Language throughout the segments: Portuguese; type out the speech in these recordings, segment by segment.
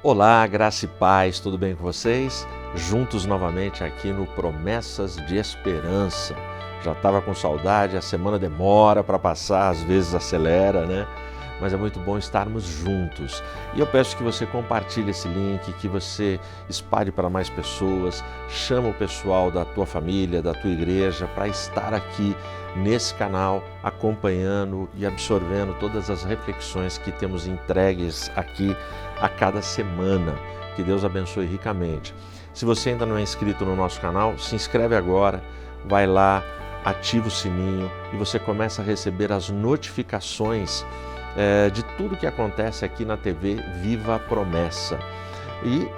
Olá, graça e paz, tudo bem com vocês? Juntos novamente aqui no Promessas de Esperança. Já estava com saudade, a semana demora para passar, às vezes acelera, né? Mas é muito bom estarmos juntos. E eu peço que você compartilhe esse link, que você espalhe para mais pessoas, chama o pessoal da tua família, da tua igreja para estar aqui nesse canal, acompanhando e absorvendo todas as reflexões que temos entregues aqui a cada semana. Que Deus abençoe ricamente. Se você ainda não é inscrito no nosso canal, se inscreve agora, vai lá, ativa o sininho e você começa a receber as notificações de tudo que acontece aqui na TV Viva a Promessa. E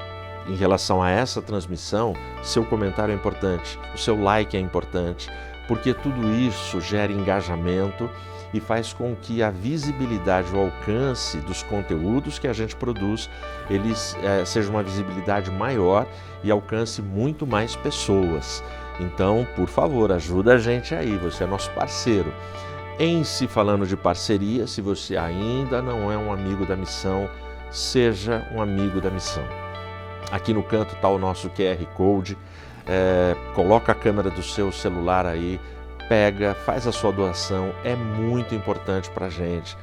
em relação a essa transmissão, seu comentário é importante, o seu like é importante, porque tudo isso gera engajamento e faz com que a visibilidade, o alcance dos conteúdos que a gente produz, eles seja uma visibilidade maior e alcance muito mais pessoas. Então, por favor, ajuda a gente aí, você é nosso parceiro. Em se falando de parceria, se você ainda não é um amigo da missão, seja um amigo da missão. Aqui no canto está o nosso QR Code, coloca a câmera do seu celular aí, pega, faz a sua doação, é muito importante para a gente,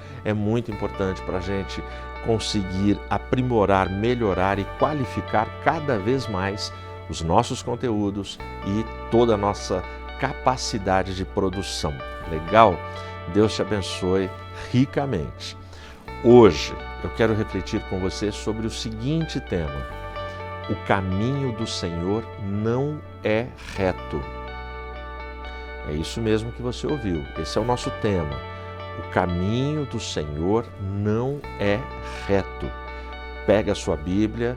conseguir aprimorar, melhorar e qualificar cada vez mais os nossos conteúdos e toda a nossa capacidade de produção. Legal? Deus te abençoe ricamente. Hoje eu quero refletir com você sobre o seguinte tema: o caminho do Senhor não é reto. É isso mesmo que você ouviu, esse é o nosso tema. O caminho do Senhor não é reto. Pega a sua Bíblia,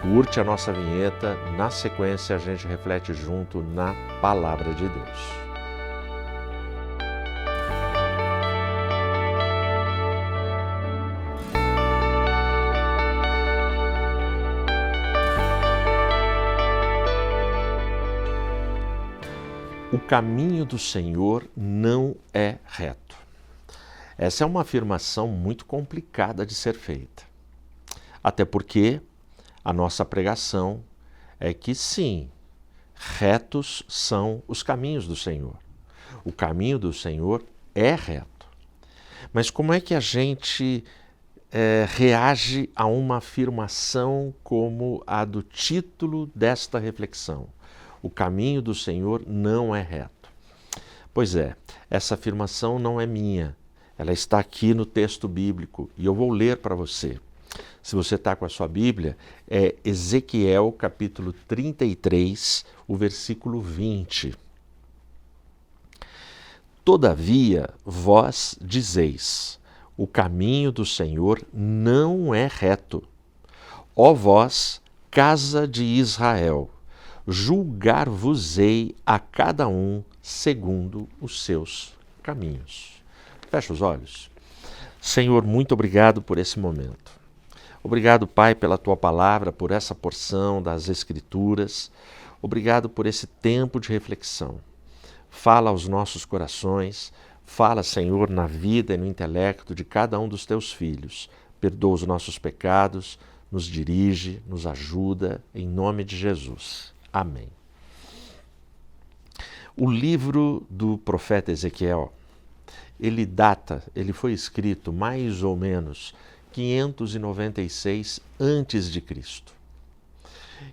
curte a nossa vinheta, na sequência a gente reflete junto na Palavra de Deus. O caminho do Senhor não é reto. Essa é uma afirmação muito complicada de ser feita. Até porque a nossa pregação é que sim, retos são os caminhos do Senhor. O caminho do Senhor é reto. Mas como é que a gente reage a uma afirmação como a do título desta reflexão? O caminho do Senhor não é reto. Pois é, essa afirmação não é minha. Ela está aqui no texto bíblico e eu vou ler para você. Se você está com a sua Bíblia, é Ezequiel capítulo 33, o versículo 20. Todavia, vós dizeis, o caminho do Senhor não é reto. Ó vós, casa de Israel, julgar-vos-ei a cada um segundo os seus caminhos. Fecha os olhos. Senhor, muito obrigado por esse momento. Obrigado, Pai, pela Tua palavra, por essa porção das Escrituras. Obrigado por esse tempo de reflexão. Fala aos nossos corações, fala, Senhor, na vida e no intelecto de cada um dos Teus filhos. Perdoa os nossos pecados, nos dirige, nos ajuda, em nome de Jesus. Amém. O livro do profeta Ezequiel, ele foi escrito mais ou menos 596 a.C.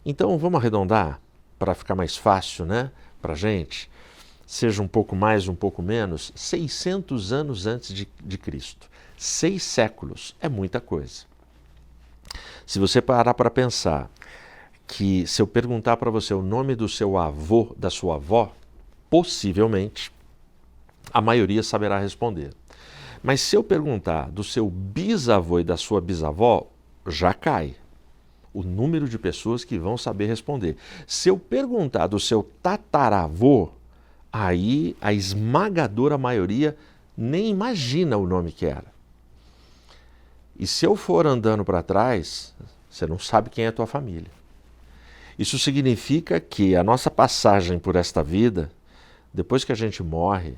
Então vamos arredondar para ficar mais fácil, né, para a gente, seja um pouco mais, um pouco menos, 600 anos antes de Cristo. 6 séculos é muita coisa. Se você parar para pensar que se eu perguntar para você o nome do seu avô, da sua avó, possivelmente a maioria saberá responder. Mas se eu perguntar do seu bisavô e da sua bisavó, já cai o número de pessoas que vão saber responder. Se eu perguntar do seu tataravô, aí a esmagadora maioria nem imagina o nome que era. E se eu for andando para trás, você não sabe quem é a tua família. Isso significa que a nossa passagem por esta vida, depois que a gente morre,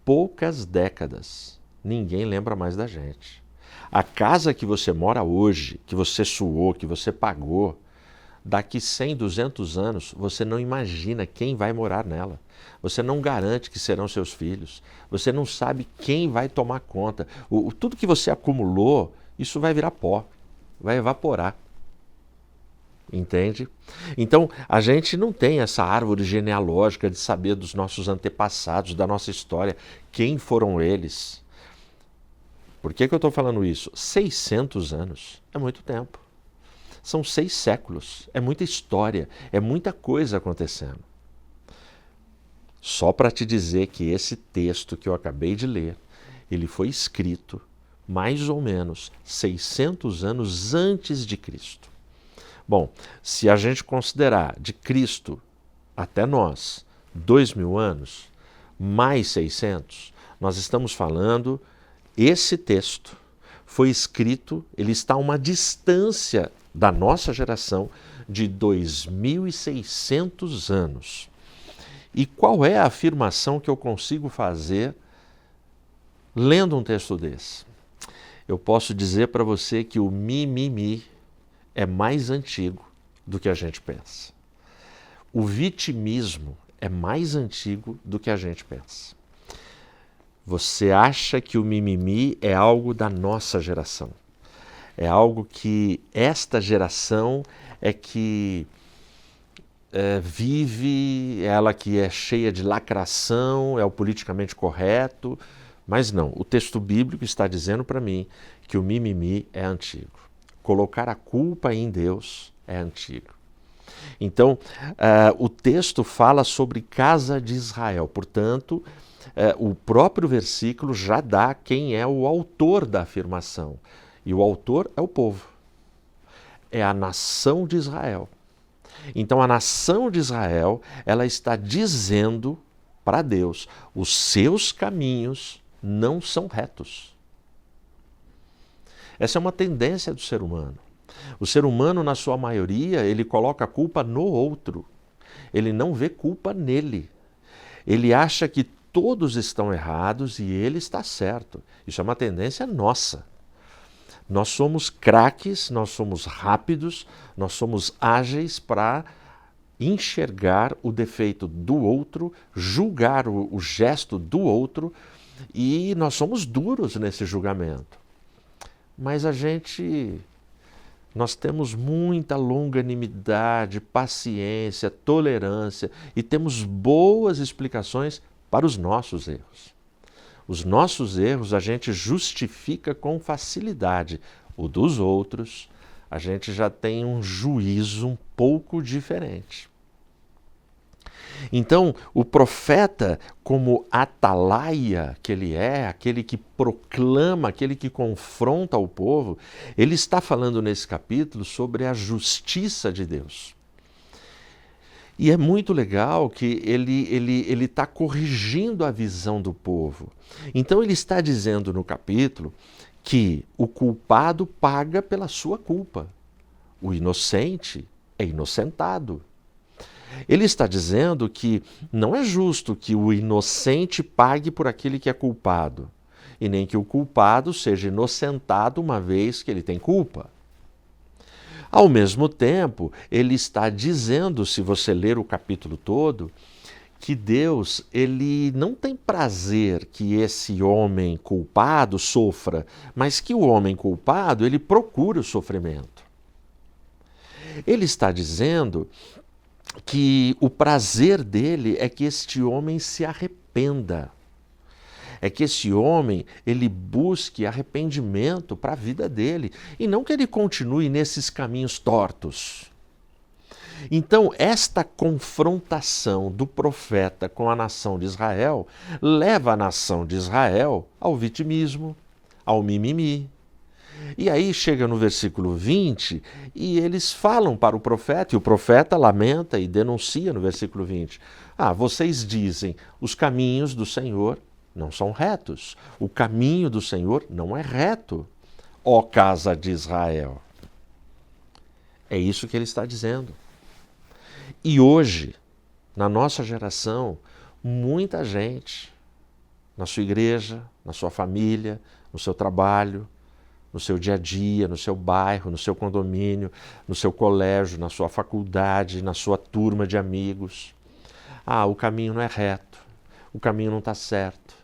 poucas décadas, ninguém lembra mais da gente. A casa que você mora hoje, que você suou, que você pagou, daqui 100, 200 anos, você não imagina quem vai morar nela. Você não garante que serão seus filhos. Você não sabe quem vai tomar conta. Tudo que você acumulou, isso vai virar pó, vai evaporar. Entende? Então, a gente não tem essa árvore genealógica de saber dos nossos antepassados, da nossa história, quem foram eles. Por que eu estou falando isso? 600 anos é muito tempo. São 6 séculos, é muita história, é muita coisa acontecendo. Só para te dizer que esse texto que eu acabei de ler, ele foi escrito mais ou menos 600 anos antes de Cristo. Bom, se a gente considerar de Cristo até nós 2000 anos, mais 600, nós estamos falando, esse texto foi escrito, ele está a uma distância da nossa geração de 2600 anos. E qual é a afirmação que eu consigo fazer lendo um texto desse? Eu posso dizer para você que o mimimi é mais antigo do que a gente pensa. O vitimismo é mais antigo do que a gente pensa. Você acha que o mimimi é algo da nossa geração. É algo que esta geração é que vive, ela que é cheia de lacração, é o politicamente correto. Mas não, o texto bíblico está dizendo para mim que o mimimi é antigo. Colocar a culpa em Deus é antigo. Então, o texto fala sobre casa de Israel. Portanto, o próprio versículo já dá quem é o autor da afirmação. E o autor é o povo. É a nação de Israel. Então, a nação de Israel, ela está dizendo para Deus, os seus caminhos não são retos. Essa é uma tendência do ser humano. O ser humano, na sua maioria, ele coloca a culpa no outro. Ele não vê culpa nele. Ele acha que todos estão errados e ele está certo. Isso é uma tendência nossa. Nós somos craques, nós somos rápidos, nós somos ágeis para enxergar o defeito do outro, julgar o gesto do outro, e nós somos duros nesse julgamento. Mas nós temos muita longanimidade, paciência, tolerância e temos boas explicações para os nossos erros. Os nossos erros a gente justifica com facilidade. O dos outros, a gente já tem um juízo um pouco diferente. Então, o profeta, como atalaia que ele é, aquele que proclama, aquele que confronta o povo, ele está falando nesse capítulo sobre a justiça de Deus. E é muito legal que ele está corrigindo a visão do povo. Então ele está dizendo no capítulo que o culpado paga pela sua culpa. O inocente é inocentado. Ele está dizendo que não é justo que o inocente pague por aquele que é culpado, e nem que o culpado seja inocentado uma vez que ele tem culpa. Ao mesmo tempo, ele está dizendo, se você ler o capítulo todo, que Deus ele não tem prazer que esse homem culpado sofra, mas que o homem culpado ele procura o sofrimento. Ele está dizendo que o prazer dele é que este homem se arrependa. É que esse homem, ele busque arrependimento para a vida dele, e não que ele continue nesses caminhos tortos. Então, esta confrontação do profeta com a nação de Israel leva a nação de Israel ao vitimismo, ao mimimi. E aí chega no versículo 20 e eles falam para o profeta, e o profeta lamenta e denuncia no versículo 20. Vocês dizem, os caminhos do Senhor não são retos. O caminho do Senhor não é reto, ó casa de Israel. É isso que ele está dizendo. E hoje, na nossa geração, muita gente, na sua igreja, na sua família, no seu trabalho, no seu dia a dia, no seu bairro, no seu condomínio, no seu colégio, na sua faculdade, na sua turma de amigos. Ah, o caminho não é reto, o caminho não está certo.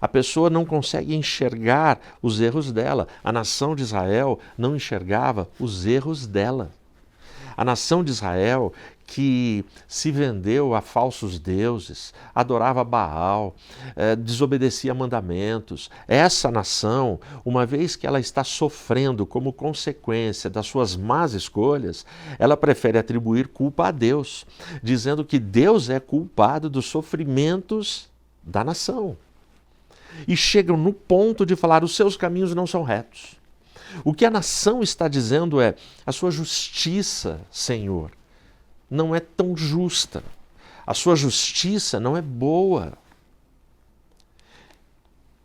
A pessoa não consegue enxergar os erros dela. A nação de Israel não enxergava os erros dela. A nação de Israel que se vendeu a falsos deuses, adorava Baal, desobedecia mandamentos. Essa nação, uma vez que ela está sofrendo como consequência das suas más escolhas, ela prefere atribuir culpa a Deus, dizendo que Deus é culpado dos sofrimentos da nação. E chegam no ponto de falar: os seus caminhos não são retos. O que a nação está dizendo é: a sua justiça, Senhor, não é tão justa. A sua justiça não é boa.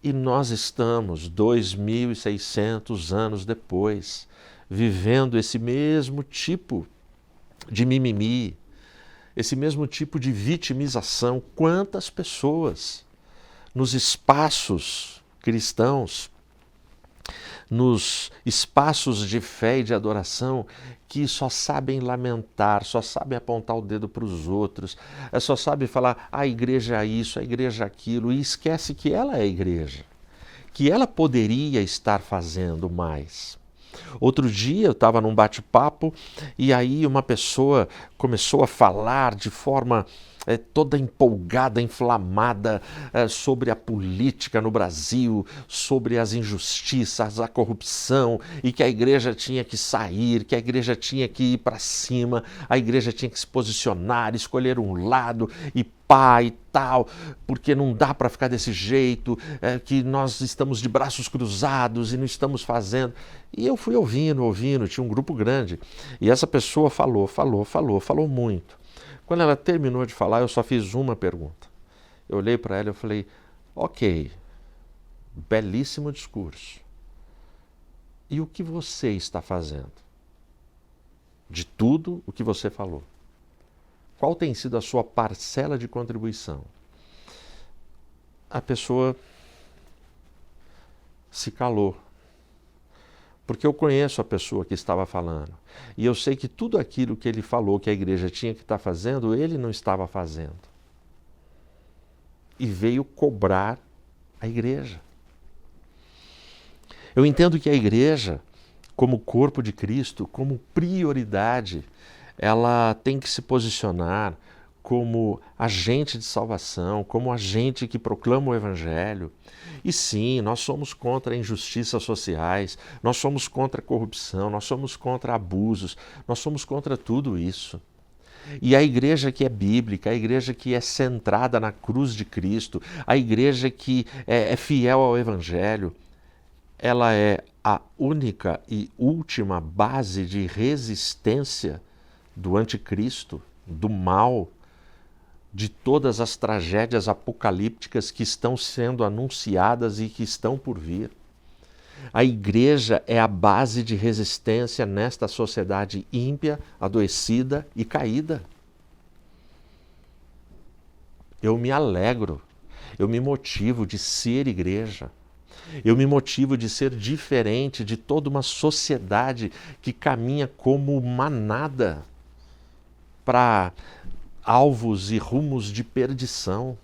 E nós estamos, 2.600 anos depois, vivendo esse mesmo tipo de mimimi, esse mesmo tipo de vitimização. Quantas pessoas nos espaços cristãos, nos espaços de fé e de adoração, que só sabem lamentar, só sabem apontar o dedo para os outros, só sabem falar: a igreja é isso, a igreja é aquilo, e esquece que ela é a igreja, que ela poderia estar fazendo mais. Outro dia eu estava num bate-papo e aí uma pessoa começou a falar de forma toda empolgada, inflamada sobre a política no Brasil, sobre as injustiças, a corrupção, e que a igreja tinha que sair, que a igreja tinha que ir para cima, a igreja tinha que se posicionar, escolher um lado e pá e tal, porque não dá para ficar desse jeito, que nós estamos de braços cruzados e não estamos fazendo. E eu fui ouvindo, tinha um grupo grande, e essa pessoa falou muito. Quando ela terminou de falar, eu só fiz uma pergunta. Eu olhei para ela e falei: ok, belíssimo discurso. E o que você está fazendo? De tudo o que você falou. Qual tem sido a sua parcela de contribuição? A pessoa se calou. Porque eu conheço a pessoa que estava falando. E eu sei que tudo aquilo que ele falou que a igreja tinha que estar fazendo, ele não estava fazendo. E veio cobrar a igreja. Eu entendo que a igreja, como corpo de Cristo, como prioridade, ela tem que se posicionar como agente de salvação, como agente que proclama o Evangelho. E sim, nós somos contra injustiças sociais, nós somos contra a corrupção, nós somos contra abusos, nós somos contra tudo isso. E a igreja que é bíblica, a igreja que é centrada na cruz de Cristo, a igreja que é fiel ao Evangelho, ela é a única e última base de resistência do anticristo, do mal, de todas as tragédias apocalípticas que estão sendo anunciadas e que estão por vir. A igreja é a base de resistência nesta sociedade ímpia, adoecida e caída. Eu me alegro, eu me motivo de ser igreja. Eu me motivo de ser diferente de toda uma sociedade que caminha como manada para alvos e rumos de perdição.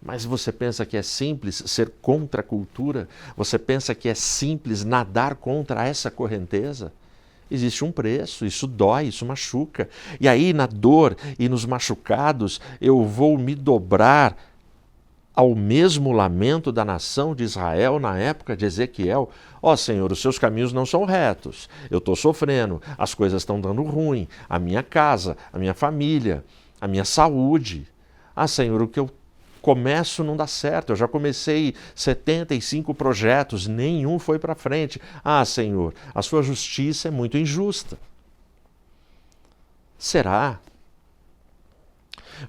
Mas você pensa que é simples ser contra a cultura? Você pensa que é simples nadar contra essa correnteza? Existe um preço, isso dói, isso machuca. E aí, na dor e nos machucados, eu vou me dobrar ao mesmo lamento da nação de Israel na época de Ezequiel. Ó Senhor, os seus caminhos não são retos, eu estou sofrendo, as coisas estão dando ruim, a minha casa, a minha família, a minha saúde. Ah Senhor, o que eu começo não dá certo, eu já comecei 75 projetos, nenhum foi para frente. Ah Senhor, a sua justiça é muito injusta. Será?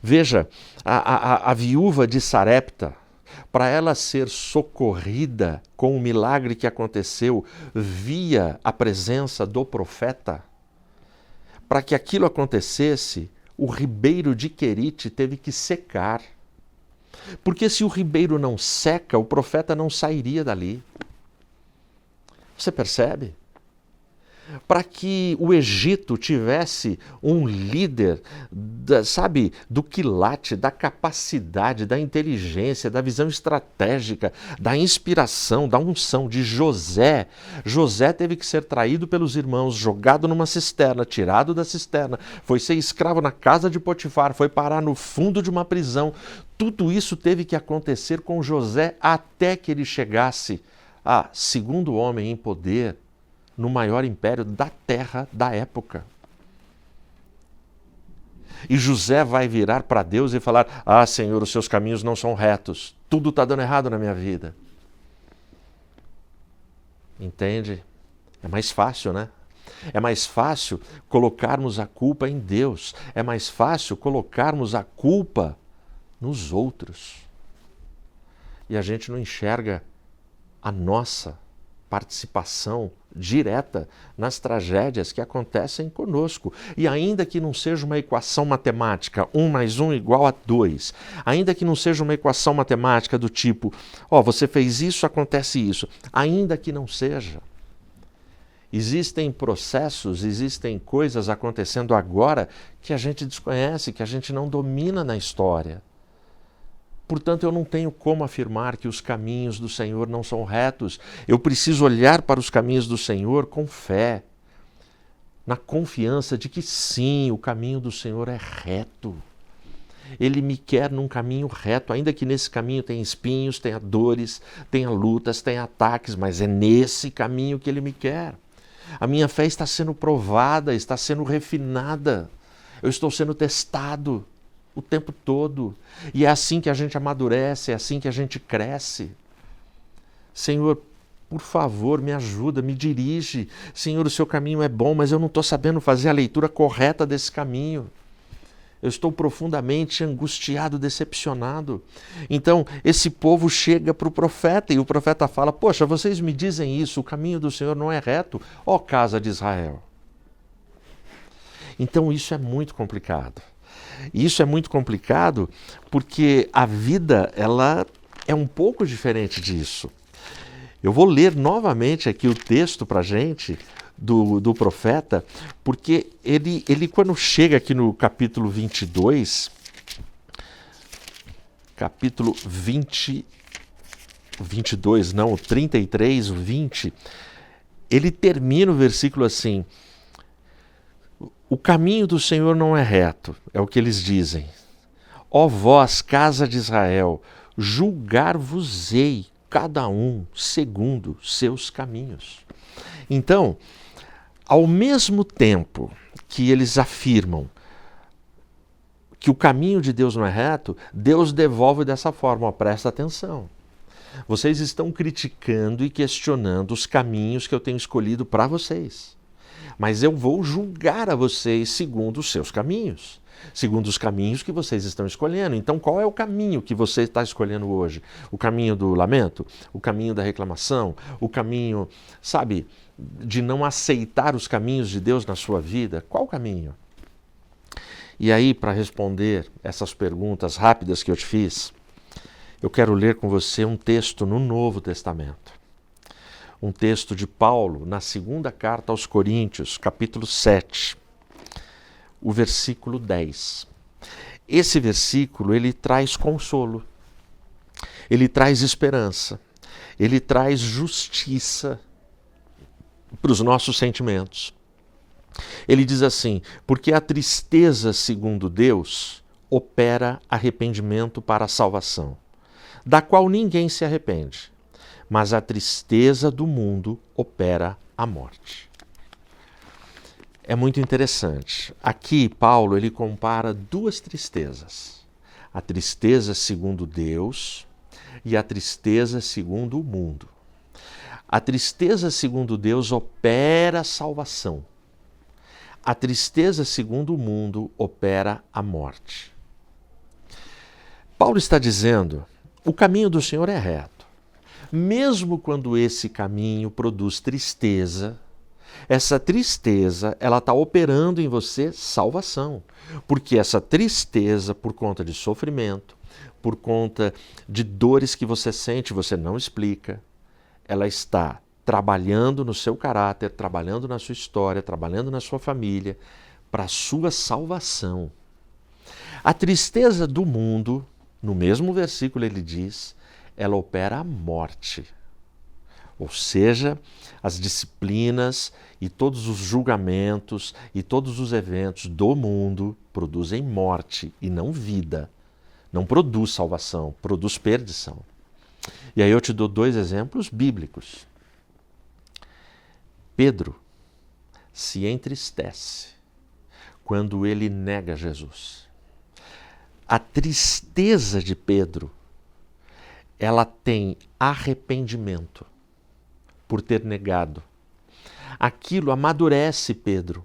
Veja, a viúva de Sarepta, para ela ser socorrida com o milagre que aconteceu via a presença do profeta, para que aquilo acontecesse, o ribeiro de Querite teve que secar. Porque se o ribeiro não seca, o profeta não sairia dali. Você percebe? Para que o Egito tivesse um líder, do quilate, da capacidade, da inteligência, da visão estratégica, da inspiração, da unção de José. José teve que ser traído pelos irmãos, jogado numa cisterna, tirado da cisterna, foi ser escravo na casa de Potifar, foi parar no fundo de uma prisão. Tudo isso teve que acontecer com José até que ele chegasse a segundo homem em poder no maior império da terra da época. E José vai virar para Deus e falar: ah, Senhor, os seus caminhos não são retos, tudo está dando errado na minha vida. Entende? É mais fácil, né? É mais fácil colocarmos a culpa em Deus, é mais fácil colocarmos a culpa nos outros. E a gente não enxerga a nossa participação direta nas tragédias que acontecem conosco. E ainda que não seja uma equação matemática, 1 mais 1 igual a 2, ainda que não seja uma equação matemática do tipo, você fez isso, acontece isso, ainda que não seja, existem processos, existem coisas acontecendo agora que a gente desconhece, que a gente não domina na história. Portanto, eu não tenho como afirmar que os caminhos do Senhor não são retos. Eu preciso olhar para os caminhos do Senhor com fé, na confiança de que sim, o caminho do Senhor é reto. Ele me quer num caminho reto, ainda que nesse caminho tenha espinhos, tenha dores, tenha lutas, tenha ataques, mas é nesse caminho que Ele me quer. A minha fé está sendo provada, está sendo refinada. Eu estou sendo testado o tempo todo. E é assim que a gente amadurece, é assim que a gente cresce. Senhor, por favor, me ajuda, me dirige. Senhor, o seu caminho é bom, mas eu não estou sabendo fazer a leitura correta desse caminho. Eu estou profundamente angustiado, decepcionado. Então, esse povo chega para o profeta e o profeta fala: poxa, vocês me dizem isso, o caminho do Senhor não é reto, ó casa de Israel. Então, isso é muito complicado. E isso é muito complicado porque a vida, ela é um pouco diferente disso. Eu vou ler novamente aqui o texto para a gente do profeta, porque ele quando chega aqui no capítulo 22, capítulo 22, não, o 33, o 20, ele termina o versículo assim: o caminho do Senhor não é reto, é o que eles dizem. Ó vós, casa de Israel, julgar-vos-ei cada um segundo seus caminhos. Então, ao mesmo tempo que eles afirmam que o caminho de Deus não é reto, Deus devolve dessa forma: presta atenção. Vocês estão criticando e questionando os caminhos que eu tenho escolhido para vocês. Mas eu vou julgar a vocês segundo os seus caminhos, segundo os caminhos que vocês estão escolhendo. Então, qual é o caminho que você está escolhendo hoje? O caminho do lamento? O caminho da reclamação? O caminho, de não aceitar os caminhos de Deus na sua vida? Qual o caminho? E aí, para responder essas perguntas rápidas que eu te fiz, eu quero ler com você um texto no Novo Testamento. Um texto de Paulo na segunda carta aos Coríntios, capítulo 7, o versículo 10. Esse versículo, ele traz consolo, ele traz esperança, ele traz justiça para os nossos sentimentos. Ele diz assim: porque a tristeza, segundo Deus, opera arrependimento para a salvação, da qual ninguém se arrepende, mas a tristeza do mundo opera a morte. É muito interessante. Aqui, Paulo, ele compara duas tristezas. A tristeza segundo Deus e a tristeza segundo o mundo. A tristeza segundo Deus opera a salvação. A tristeza segundo o mundo opera a morte. Paulo está dizendo: o caminho do Senhor é reto. Mesmo quando esse caminho produz tristeza, essa tristeza, ela está operando em você salvação. Porque essa tristeza, por conta de sofrimento, por conta de dores que você sente, você não explica, ela está trabalhando no seu caráter, trabalhando na sua história, trabalhando na sua família, para a sua salvação. A tristeza do mundo, no mesmo versículo ele diz, ela opera a morte. Ou seja, as disciplinas e todos os julgamentos e todos os eventos do mundo produzem morte e não vida. Não produz salvação, produz perdição. E aí eu te dou 2 exemplos bíblicos. Pedro se entristece quando ele nega Jesus. A tristeza de Pedro, ela tem arrependimento por ter negado. Aquilo amadurece Pedro.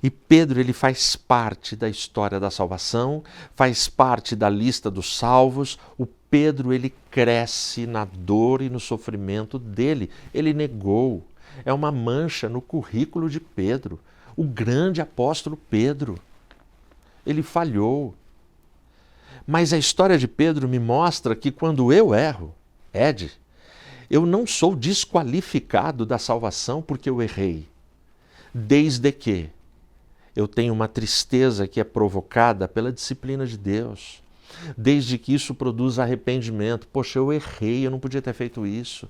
E Pedro, ele faz parte da história da salvação, faz parte da lista dos salvos. O Pedro, ele cresce na dor e no sofrimento dele. Ele negou. É uma mancha no currículo de Pedro. O grande apóstolo Pedro. Ele falhou. Mas a história de Pedro me mostra que quando eu erro, Ed, eu não sou desqualificado da salvação porque eu errei. Desde que eu tenho uma tristeza que é provocada pela disciplina de Deus. Desde que isso produza arrependimento. Poxa, eu errei, eu não podia ter feito isso.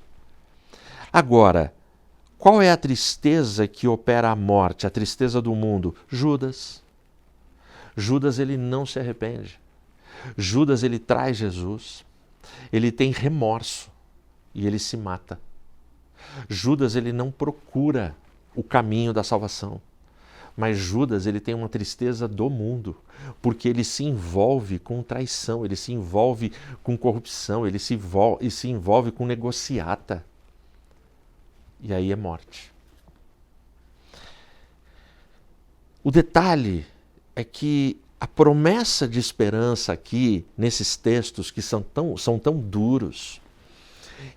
Agora, qual é a tristeza que opera a morte, a tristeza do mundo? Judas. Judas, ele não se arrepende. Judas, ele traz Jesus. Ele tem remorso e ele se mata. Judas, ele não procura o caminho da salvação. Mas Judas, ele tem uma tristeza do mundo, porque ele se envolve com traição, ele se envolve com corrupção, ele se envolve com negociata. E aí é morte. O detalhe é que a promessa de esperança aqui, nesses textos que são tão duros,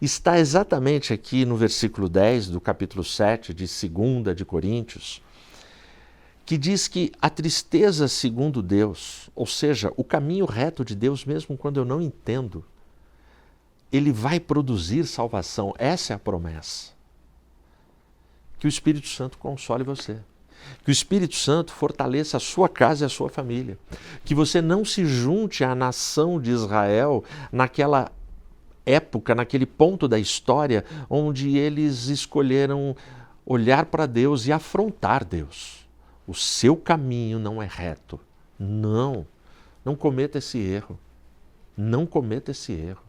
está exatamente aqui no versículo 10 do capítulo 7 de 2 de Coríntios, que diz que a tristeza segundo Deus, ou seja, o caminho reto de Deus, mesmo quando eu não entendo, ele vai produzir salvação. Essa é a promessa. Que o Espírito Santo console você. Que o Espírito Santo fortaleça a sua casa e a sua família. Que você não se junte à nação de Israel naquela época, naquele ponto da história onde eles escolheram olhar para Deus e afrontar Deus. O seu caminho não é reto. Não cometa esse erro. Não cometa esse erro.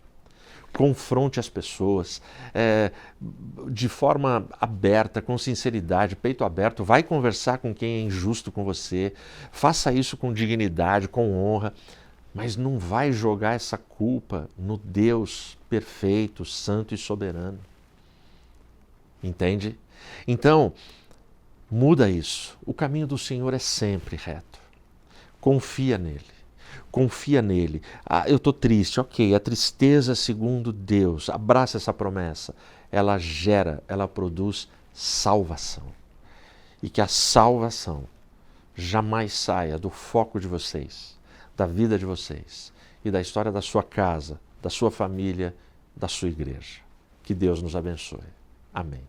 Confronte as pessoas de forma aberta, com sinceridade, peito aberto. Vai conversar com quem é injusto com você. Faça isso com dignidade, com honra. Mas não vai jogar essa culpa no Deus perfeito, santo e soberano. Entende? Então, muda isso. O caminho do Senhor é sempre reto. Confia nele. Confia nele. Ah, eu estou triste. Ok, a tristeza segundo Deus. Abraça essa promessa. Ela ela produz salvação. E que a salvação jamais saia do foco de vocês, da vida de vocês e da história da sua casa, da sua família, da sua igreja. Que Deus nos abençoe. Amém.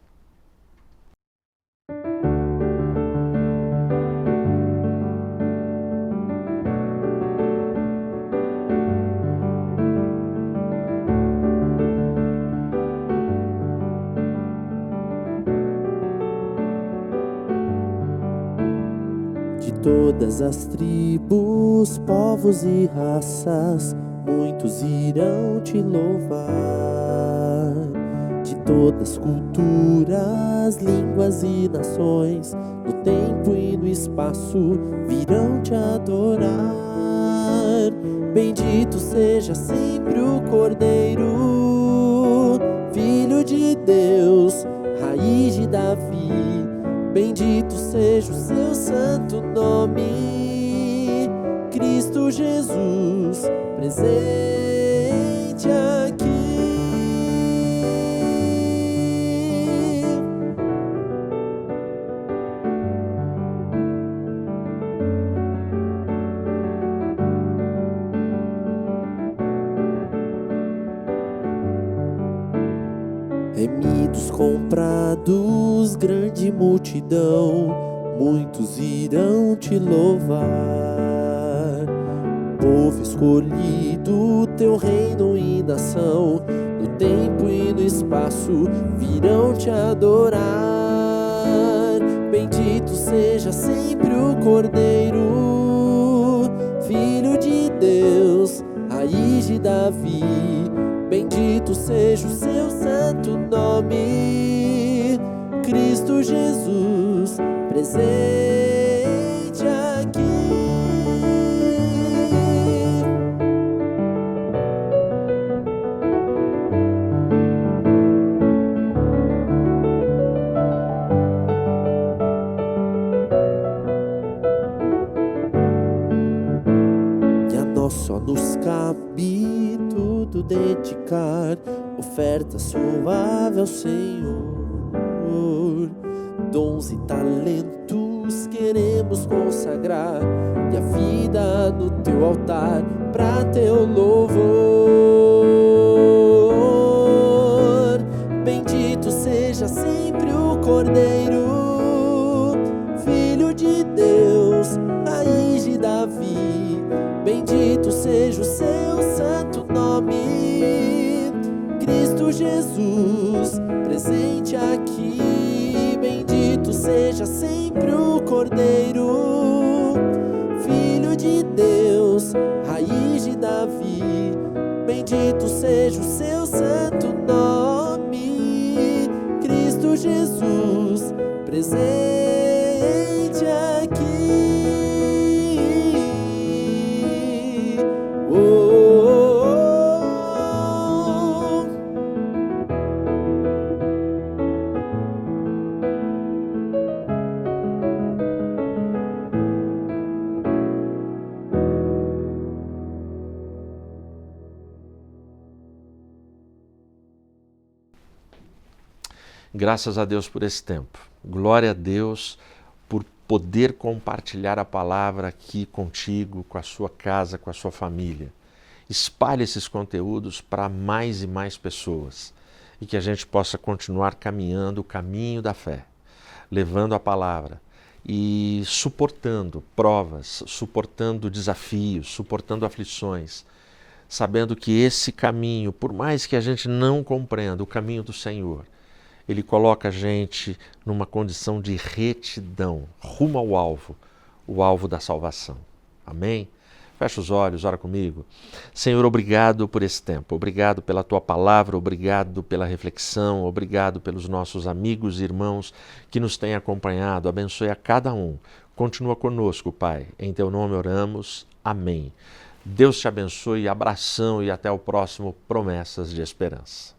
Todas as tribos, povos e raças, muitos irão te louvar. De todas as culturas, línguas e nações, no tempo e no espaço, virão te adorar. Bendito seja sempre o Cordeiro, Filho de Deus, raiz de Davi. Bendito seja o seu santo nome, Cristo Jesus, presente aqui. Remidos comprados, grande multidão, muitos irão te louvar. Povo escolhido, teu reino e nação, no tempo e no espaço virão te adorar. Bendito seja sempre o Cordeiro, Filho de Deus, raiz de Davi. Bendito seja o seu santo nome, Cristo Jesus, presente aqui. E a nós só nos cabe tudo dedicar, oferta suave ao Senhor. Dons e talentos queremos consagrar, e a vida no teu altar pra teu louvor. Bendito seja sempre o Cordeiro, Filho de Deus, raiz de Davi. Bendito seja o seu santo nome, Cristo Jesus, presente aqui. Bendito seja sempre o Cordeiro, Filho de Deus, raiz de Davi. Bendito seja o seu santo nome, Cristo Jesus, presente aqui. Graças a Deus por esse tempo. Glória a Deus por poder compartilhar a palavra aqui contigo, com a sua casa, com a sua família. Espalhe esses conteúdos para mais e mais pessoas e que a gente possa continuar caminhando o caminho da fé, levando a palavra e suportando provas, suportando desafios, suportando aflições, sabendo que esse caminho, por mais que a gente não compreenda o caminho do Senhor, Ele coloca a gente numa condição de retidão, rumo ao alvo, o alvo da salvação. Amém? Fecha os olhos, ora comigo. Senhor, obrigado por esse tempo, obrigado pela Tua palavra, obrigado pela reflexão, obrigado pelos nossos amigos e irmãos que nos têm acompanhado. Abençoe a cada um. Continua conosco, Pai. Em Teu nome oramos. Amém. Deus te abençoe, abração e até o próximo Promessas de Esperança.